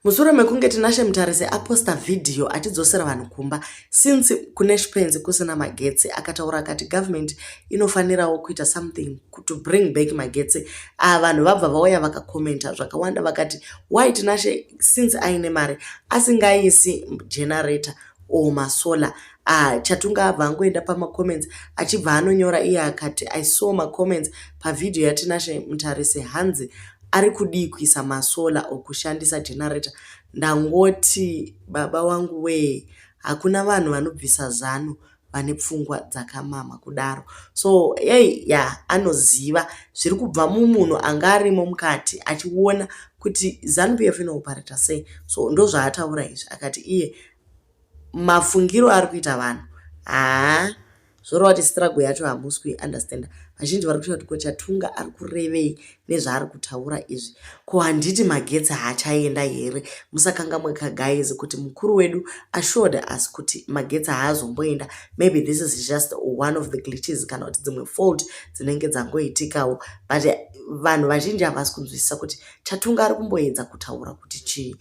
Mushure mekunge tinashe mutarisi aposta vhidhiyo achidzosera vanhu kumba since kune chipenzi kusina magetsi, akataura akati government inofanirawo kuita something to bring back magetsi. Vanhu vabva vauya vakakomenta zvakawanda vakati why tinashe since aine mari asingaisi generator o masola. Chatunga abva angoenda pamacomments achibva anonyora iye akati I saw macomments pavhidhiyo yatinashe mutarisi hanzi ari kudi kuisa masola okushandisa generator. Ndangoti baba wangu we, hakuna vanhu vanobvisa zanu vane pfungwa dzakamama kudaro. So anoziva zviri kubva mumunhu anga arimo mukati achiona kuti Zanu PF inoparata sei. So ndo zvaataura izvi akati iye mafungiro ari kuita vanhu zvorova kuti struggle yacho hamuswi understand. Vazhinji vari kushaya kuti Chatunga ari kurevei nezvaari kutaura izvi. Ko handiti magetsi haachaenda here? Musakanga mweka guys kuti mukuru wedu assured us kuti magetsi haazomboenda. Maybe this is just one of the glitches kana kuti dzimwe fault dzinenge dzangoitikawo. But vanhu vazhinji havasi kunzwisisa kuti Chatunga ari kumboedza kutaura kuti chii.